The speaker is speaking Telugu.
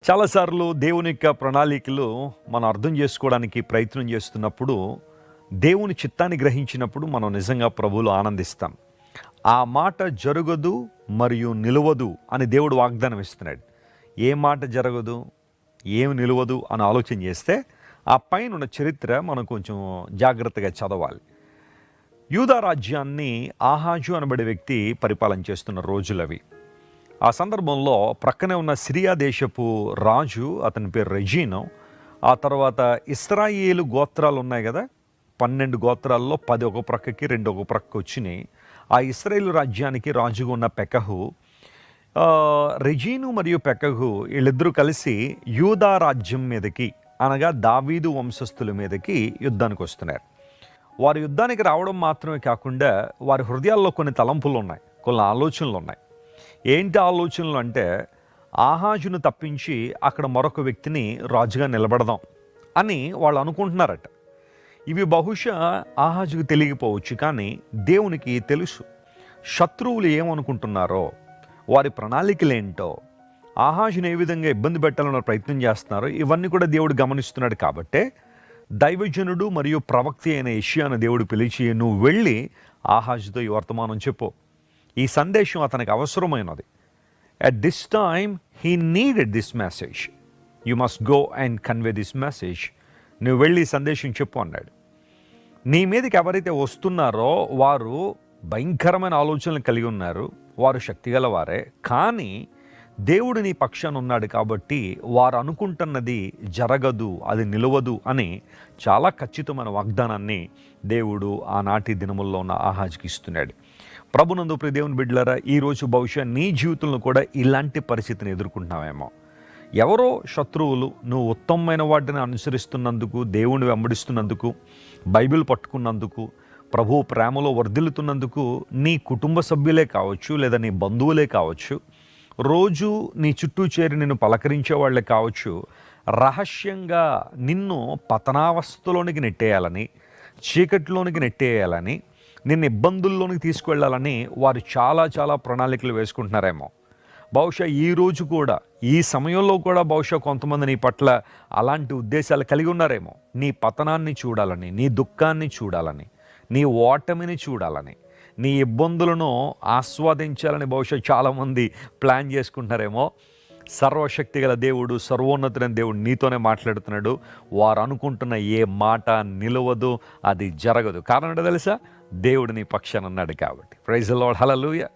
చాలాసార్లు దేవుని యొక్క ప్రణాళికలు మనం అర్థం చేసుకోవడానికి ప్రయత్నం చేస్తున్నప్పుడు దేవుని చిత్తాన్ని గ్రహించినప్పుడు మనం నిజంగా ప్రభువులో ఆనందిస్తాం. ఆ మాట జరగదు మరియు నిలవదు అని దేవుడు వాగ్దానం ఇస్తున్నాడు. ఏ మాట జరగదు, ఏమి నిలవదు అని ఆలోచన చేస్తే ఆ పైన ఉన్న చరిత్ర మనం కొంచెం జాగ్రత్తగా చదవాలి. యూదా రాజ్యాన్ని ఆహాజు అనబడే వ్యక్తి పరిపాలన చేస్తున్న రోజులవి. ఆ సందర్భంలో ప్రక్కనే ఉన్న సిరియా దేశపు రాజు, అతని పేరు రెజీను. ఆ తర్వాత ఇస్రాయేలు గోత్రాలు ఉన్నాయి కదా, 12 గోత్రాల్లో 10 ఒక ప్రక్కకి 2 ఒక ప్రక్కకి వచ్చినాయి. ఆ ఇస్రాయేలు రాజ్యానికి రాజుగా ఉన్న పెకహు, రెజీను మరియు పెకహు వీళ్ళిద్దరూ కలిసి యూదా రాజ్యం మీదకి, అనగా దావీదు వంశస్థుల మీదకి యుద్ధానికి వస్తున్నారు. వారు యుద్ధానికి రావడం మాత్రమే కాకుండా వారి హృదయాల్లో కొన్ని తలంపులు ఉన్నాయి, కొన్ని ఆలోచనలు ఉన్నాయి. ఏంటి ఆలోచనలు అంటే, ఆహాజును తప్పించి అక్కడ మరొక వ్యక్తిని రాజుగా నిలబడదాం అని వాళ్ళు అనుకుంటున్నారట. ఇవి బహుశా ఆహాజుకు తెలియకపోవచ్చు, కానీ దేవునికి తెలుసు. శత్రువులు ఏమనుకుంటున్నారో, వారి ప్రణాళికలు ఏంటో, ఆహాజును ఏ విధంగా ఇబ్బంది పెట్టాలన్న ప్రయత్నం చేస్తున్నారో ఇవన్నీ కూడా దేవుడు గమనిస్తున్నాడు. కాబట్టే దైవజనుడు మరియు ప్రవక్త అయిన యెషయాను దేవుడు పిలిచి, నువ్వు వెళ్ళి ఆహాజుతో ఈ వర్తమానం చెప్పు. ఈ సందేశం అతనికి అవసరమైనది. At this time he needed this message. You must go and convey this message. నువ్వు వెళ్ళి సందేశం చెప్పు అన్నాడు. నీ మీదకి ఎవరైతే వస్తున్నారో వారు భయంకరమైన ఆలోచనలు కలిగి ఉన్నారు, వారు శక్తిగల వారే. కానీ దేవుడు నీ పక్షాన ఉన్నాడు కాబట్టి వారు అనుకుంటున్నది జరగదు, అది నిలవదు అని చాలా ఖచ్చితమైన వాగ్దానాన్ని దేవుడు ఆనాటి దినముల్లో ఉన్న ఆహాజ్కి ఇస్తున్నాడు. ప్రభునందు ప్రియ దేవుని బిడ్డలారా, ఈరోజు బహుశా నీ జీవితంలో కూడా ఇలాంటి పరిస్థితిని ఎదుర్కొంటున్నావేమో. ఎవరో శత్రువులు నువ్వు ఉత్తమమైన వాటిని అనుసరిస్తున్నందుకు, దేవుని వెంబడిస్తున్నందుకు, బైబిల్ పట్టుకున్నందుకు, ప్రభు ప్రేమలో వర్ధిల్లుతున్నందుకు నీ కుటుంబ సభ్యులే కావచ్చు, లేదా నీ బంధువులే కావచ్చు, రోజు నీ చుట్టూ చేరి నిన్ను పలకరించే వాళ్ళే కావచ్చు, రహస్యంగా నిన్ను పతనావస్థలోనికి నెట్టేయాలని, చీకటిలోనికి నెట్టేయాలని, నిన్ను ఇబ్బందుల్లోనికి తీసుకువెళ్ళాలని వారు చాలా ప్రణాళికలు వేసుకుంటున్నారేమో. బహుశా ఈరోజు కూడా, ఈ సమయంలో కూడా బహుశా కొంతమంది నీ పట్ల అలాంటి ఉద్దేశాలు కలిగి ఉన్నారేమో. నీ పతనాన్ని చూడాలని, నీ దుఃఖాన్ని చూడాలని, నీ ఓటమిని చూడాలని, నీ ఇబ్బందులను ఆస్వాదించాలని బహుశా చాలామంది ప్లాన్ చేసుకుంటున్నారేమో. సర్వశక్తి గల దేవుడు, సర్వోన్నతుడైన దేవుడు నీతోనే మాట్లాడుతున్నాడు. వారు అనుకుంటున్న ఏ మాట నిలవదు, అది జరగదు. కారణం ఏంటో తెలుసా? దేవుడు నీ పక్షాన ఉన్నాడు కాబట్టి. Praise the Lord, hallelujah.